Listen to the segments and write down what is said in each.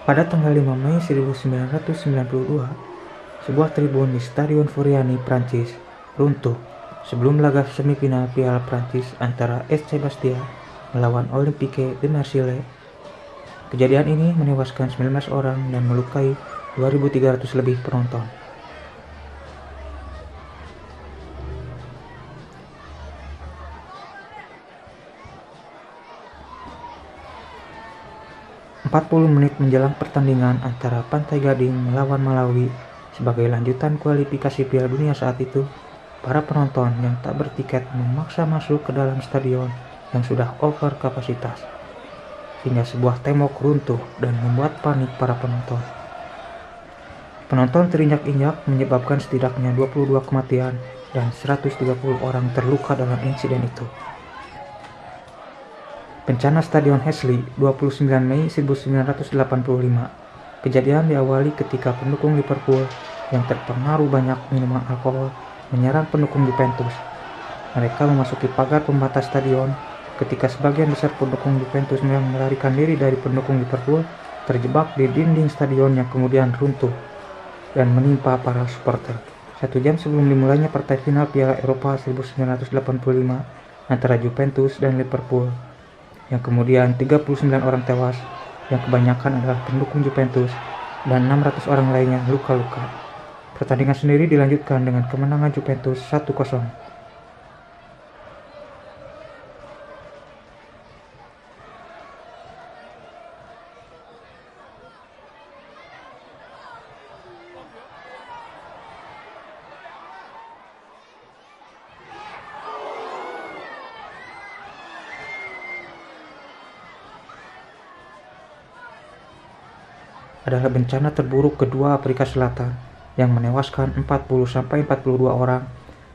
Pada tanggal 5 Mei 1992, sebuah tribun di Stadion Furiani, Prancis, runtuh sebelum laga semifinal Piala Prancis antara SC Bastia melawan Olympique de Marseille. Kejadian ini menewaskan 19 orang dan melukai 2.300 lebih penonton. ...40 menit menjelang pertandingan antara Pantai Gading melawan Malawi sebagai lanjutan kualifikasi Piala Dunia saat itu, para penonton yang tak bertiket memaksa masuk ke dalam stadion yang sudah over kapasitas, hingga sebuah tembok runtuh dan membuat panik para penonton. Penonton terinjak-injak menyebabkan setidaknya 22 kematian dan 130 orang terluka dalam insiden itu. Bencana Stadion Hesley, 29 Mei 1985. Kejadian diawali ketika pendukung Liverpool yang terpengaruh banyak minuman alkohol menyerang pendukung Juventus. Mereka memasuki pagar pembatas stadion ketika sebagian besar pendukung Juventus yang melarikan diri dari pendukung Liverpool terjebak di dinding stadion yang kemudian runtuh dan menimpa para supporter. 1 jam sebelum dimulainya partai final Piala Eropa 1985 antara Juventus dan Liverpool, yang kemudian 39 orang tewas, yang kebanyakan adalah pendukung Juventus, dan 600 orang lainnya luka-luka. Pertandingan sendiri dilanjutkan dengan kemenangan Juventus 1-0. Adalah bencana terburuk kedua Afrika Selatan yang menewaskan 40-42 orang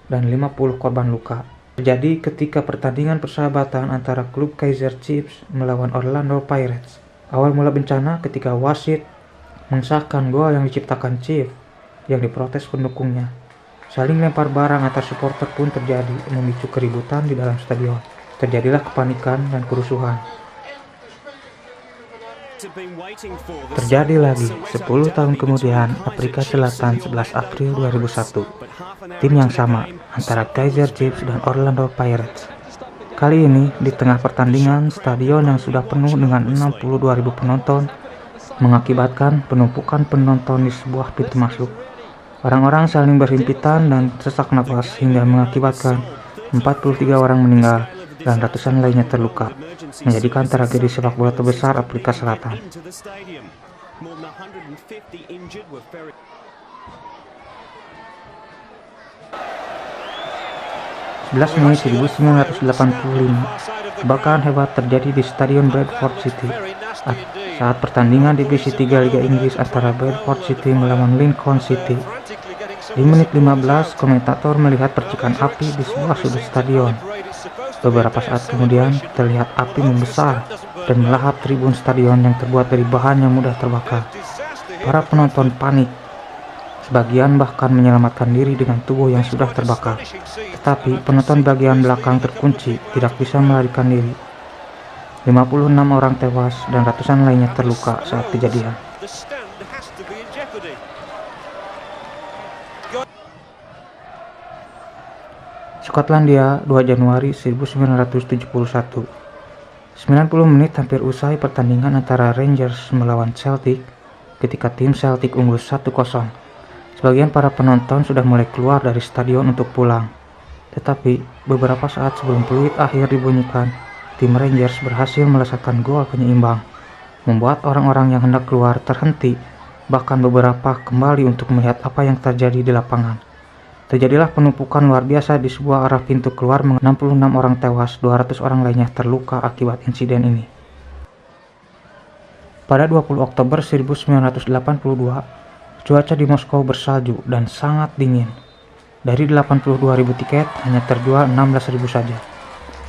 dan 50 korban luka. Terjadi ketika pertandingan persahabatan antara klub Kaizer Chiefs melawan Orlando Pirates. Awal mula bencana ketika wasit mengesahkan gol yang diciptakan Chiefs yang diprotes pendukungnya. Saling lempar barang antar supporter pun terjadi, memicu keributan di dalam stadion. Terjadilah kepanikan dan kerusuhan. Terjadi lagi 10 tahun kemudian, Afrika Selatan, 11 April 2001. Tim yang sama antara Kaizer Chiefs dan Orlando Pirates. Kali ini di tengah pertandingan, stadion yang sudah penuh dengan 62.000 penonton mengakibatkan penumpukan penonton di sebuah pintu masuk. Orang-orang saling berhimpitan dan sesak napas hingga mengakibatkan 43 orang meninggal dan ratusan lainnya terluka, menjadikan tragedi sepak bola terbesar Afrika Selatan. 11 Mei 1985, kebakaran hebat terjadi di Stadion Bradford City saat pertandingan divisi 3 Liga Inggris antara Bradford City melawan Lincoln City. Di menit 15, komentator melihat percikan api di sebuah sudut stadion. Beberapa saat kemudian, terlihat api membesar dan melahap tribun stadion yang terbuat dari bahan yang mudah terbakar. Para penonton panik. Sebagian bahkan menyelamatkan diri dengan tubuh yang sudah terbakar. Tetapi penonton bagian belakang terkunci, tidak bisa melarikan diri. 56 orang tewas dan ratusan lainnya terluka saat kejadian. Skotlandia, 2 Januari 1971. 90 menit hampir usai pertandingan antara Rangers melawan Celtic ketika tim Celtic unggul 1-0. Sebagian para penonton sudah mulai keluar dari stadion untuk pulang. Tetapi beberapa saat sebelum peluit akhir dibunyikan, tim Rangers berhasil melesatkan gol penyeimbang, membuat orang-orang yang hendak keluar terhenti, bahkan beberapa kembali untuk melihat apa yang terjadi di lapangan. Terjadilah penumpukan luar biasa di sebuah arah pintu keluar, 66 orang tewas, 200 orang lainnya terluka akibat insiden ini. Pada 20 Oktober 1982, cuaca di Moskow bersalju dan sangat dingin. Dari 82.000 tiket, hanya terjual 16.000 saja.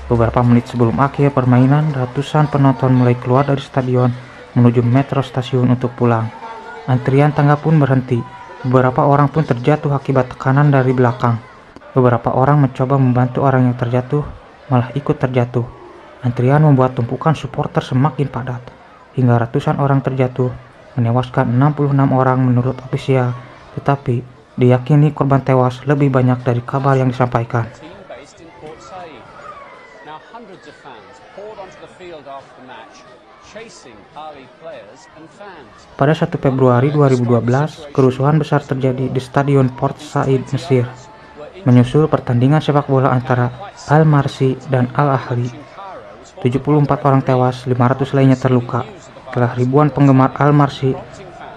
Beberapa menit sebelum akhir permainan, ratusan penonton mulai keluar dari stadion menuju metro stasiun untuk pulang. Antrian tangga pun berhenti. Beberapa orang pun terjatuh akibat tekanan dari belakang. Beberapa orang mencoba membantu orang yang terjatuh, malah ikut terjatuh. Antrian membuat tumpukan supporter semakin padat, hingga ratusan orang terjatuh menewaskan 66 orang menurut ofisial, tetapi diyakini korban tewas lebih banyak dari kabar yang disampaikan. Pada 1 Februari 2012, kerusuhan besar terjadi di Stadion Port Said, Mesir, menyusul pertandingan sepak bola antara Al-Marsi dan Al-Ahli. 74 orang tewas, 500 lainnya terluka, setelah ribuan penggemar Al-Marsi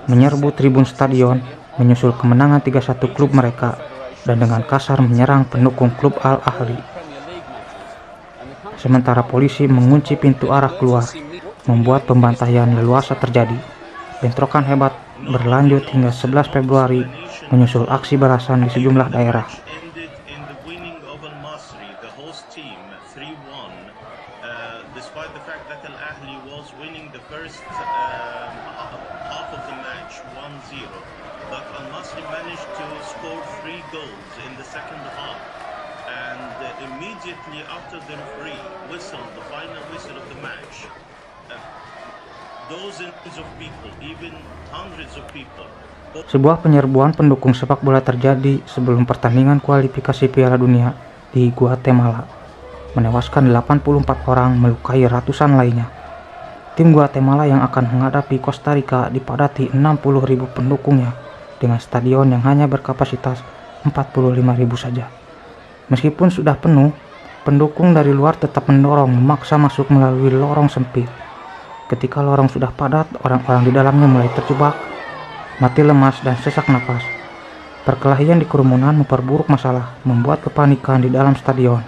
menyerbu tribun stadion menyusul kemenangan 3-1 klub mereka dan dengan kasar menyerang pendukung klub Al-Ahli. Sementara polisi mengunci pintu arah keluar, membuat pembantaian leluasa terjadi. Bentrokan hebat berlanjut hingga 11 Februari menyusul aksi balasan di sejumlah daerah. Immediately after the referee whistled the final whistle of the match, dozens of people, even hundreds of people. Sebuah penyerbuan pendukung sepak bola terjadi sebelum pertandingan kualifikasi Piala Dunia di Guatemala, menewaskan 84 orang, melukai ratusan lainnya. Tim Guatemala yang akan menghadapi Costa Rica dipadati 60.000 pendukungnya dengan stadion yang hanya berkapasitas 45.000 saja. Meskipun sudah penuh, pendukung dari luar tetap mendorong memaksa masuk melalui lorong sempit. Ketika lorong sudah padat, orang-orang di dalamnya mulai terjebak, mati lemas dan sesak napas. Perkelahian di kerumunan memperburuk masalah, membuat kepanikan di dalam stadion.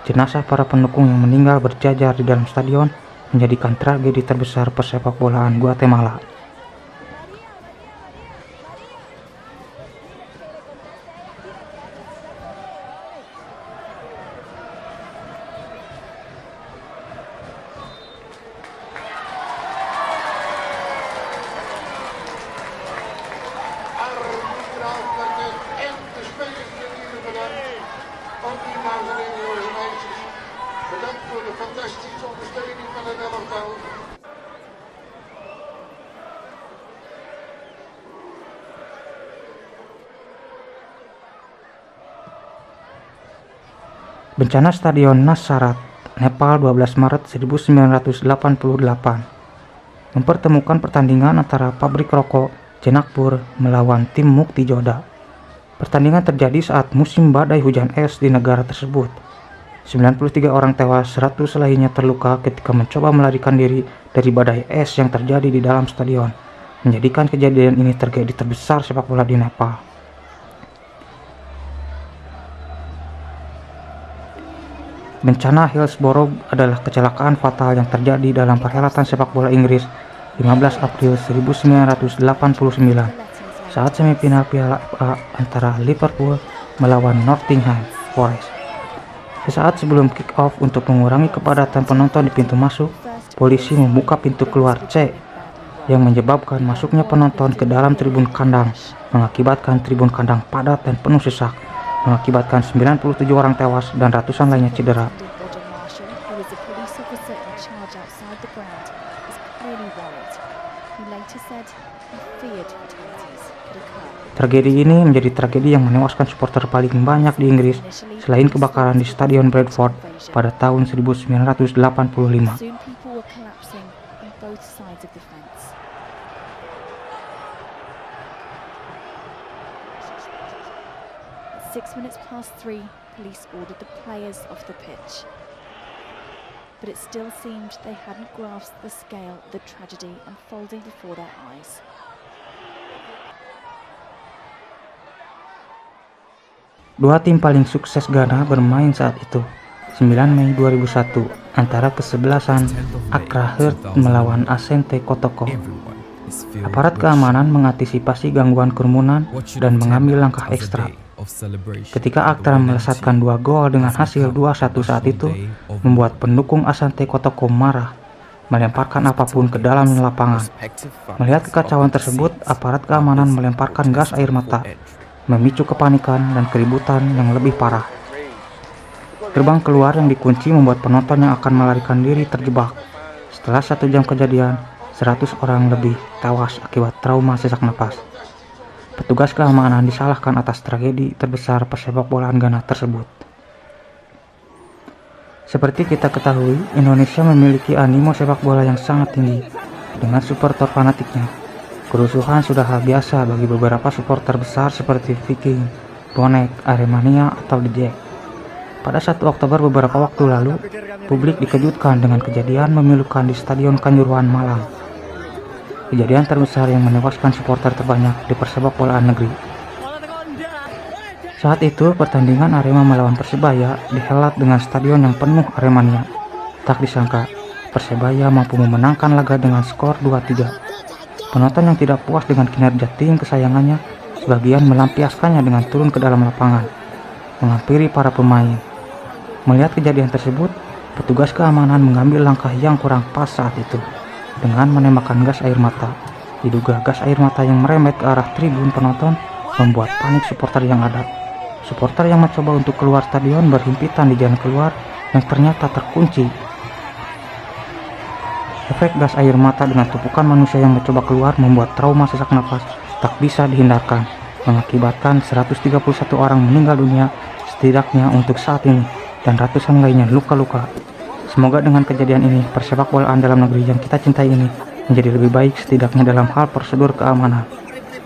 Jenazah para pendukung yang meninggal berjajar di dalam stadion menjadikan tragedi terbesar persepak bolaan Guatemala. Bedankt voor de fantastische ondersteuning van het elftal. Bencana Stadion Nasarat, Nepal 12 Maret 1988 mempertemukan pertandingan antara pabrik rokok Janakpur melawan tim Mukti Joda. Pertandingan terjadi saat musim badai hujan es di negara tersebut. 93 orang tewas, 100 lainnya terluka ketika mencoba melarikan diri dari badai es yang terjadi di dalam stadion, menjadikan kejadian ini tragedi terbesar sepak bola di Nepal. Bencana Hillsborough adalah kecelakaan fatal yang terjadi dalam perhelatan sepak bola Inggris 15 April 1989 saat semifinal Piala FA antara Liverpool melawan Nottingham Forest. Sesaat sebelum kick-off untuk mengurangi kepadatan penonton di pintu masuk, polisi membuka pintu keluar C yang menyebabkan masuknya penonton ke dalam tribun kandang, mengakibatkan tribun kandang padat dan penuh sesak, mengakibatkan 97 orang tewas dan ratusan lainnya cedera. Tragedi ini menjadi tragedi yang menewaskan supporter paling banyak di Inggris selain kebakaran di Stadion Bradford pada tahun 1985. 6 minutes past 3, police ordered the players off the pitch. But it still seemed they hadn't grasped the scale of the tragedy unfolding before their eyes. Dua tim paling sukses Ghana bermain saat itu, 9 Mei 2001, antara kesebelasan Accra Hearts melawan Asante Kotoko. Aparat keamanan mengantisipasi gangguan kerumunan dan mengambil langkah ekstra. Ketika Accra melesatkan 2 gol dengan hasil 2-1 saat itu, membuat pendukung Asante Kotoko marah, melemparkan apapun ke dalam lapangan. Melihat kekacauan tersebut, aparat keamanan melemparkan gas air mata, memicu kepanikan dan keributan yang lebih parah. Gerbang keluar yang dikunci membuat penonton yang akan melarikan diri terjebak. Setelah 1 jam kejadian, 100 orang lebih tewas akibat trauma sesak napas. Petugas keamanan disalahkan atas tragedi terbesar persepak bolaan Ghana tersebut. Seperti kita ketahui, Indonesia memiliki animo sepak bola yang sangat tinggi dengan supporter fanatiknya. Kerusuhan sudah hal biasa bagi beberapa supporter besar seperti Viking, Bonek, Aremania, atau The Jack. Pada 1 Oktober beberapa waktu lalu, publik dikejutkan dengan kejadian memilukan di Stadion Kanjuruhan, Malang. Kejadian terbesar yang menewaskan supporter terbanyak di persepak bolaan negeri. Saat itu, pertandingan Arema melawan Persebaya dihelat dengan stadion yang penuh Aremania. Tak disangka, Persebaya mampu memenangkan laga dengan skor 2-3. Penonton yang tidak puas dengan kinerja tim kesayangannya, sebagian melampiaskannya dengan turun ke dalam lapangan, menghampiri para pemain. Melihat kejadian tersebut, petugas keamanan mengambil langkah yang kurang pas saat itu, dengan menembakkan gas air mata. Diduga gas air mata yang merembet ke arah tribun penonton membuat panik supporter yang ada. Supporter yang mencoba untuk keluar stadion berhimpitan di jalan keluar yang ternyata terkunci. Efek gas air mata dengan tumpukan manusia yang mencoba keluar membuat trauma sesak napas tak bisa dihindarkan, mengakibatkan 131 orang meninggal dunia setidaknya untuk saat ini, dan ratusan lainnya luka-luka. Semoga dengan kejadian ini, persepak bolaan dalam negeri yang kita cintai ini menjadi lebih baik setidaknya dalam hal prosedur keamanan.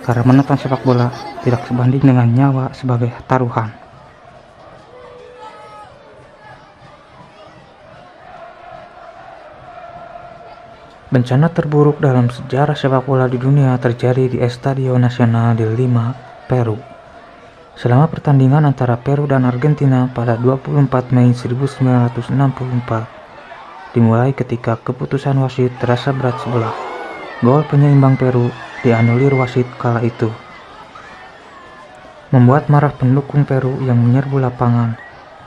Karena menonton sepak bola tidak sebanding dengan nyawa sebagai taruhan. Bencana terburuk dalam sejarah sepak bola di dunia terjadi di Estadio Nacional de Lima, Peru. Selama pertandingan antara Peru dan Argentina pada 24 Mei 1964, dimulai ketika keputusan wasit terasa berat sebelah. Gol penyeimbang Peru dianulir wasit kala itu, membuat marah pendukung Peru yang menyerbu lapangan.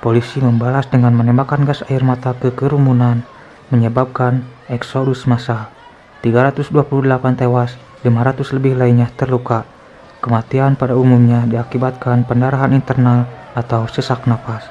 Polisi membalas dengan menembakkan gas air mata ke kerumunan, menyebabkan eksodus massal. 328 tewas, 500 lebih lainnya terluka. Kematian pada umumnya diakibatkan pendarahan internal atau sesak napas.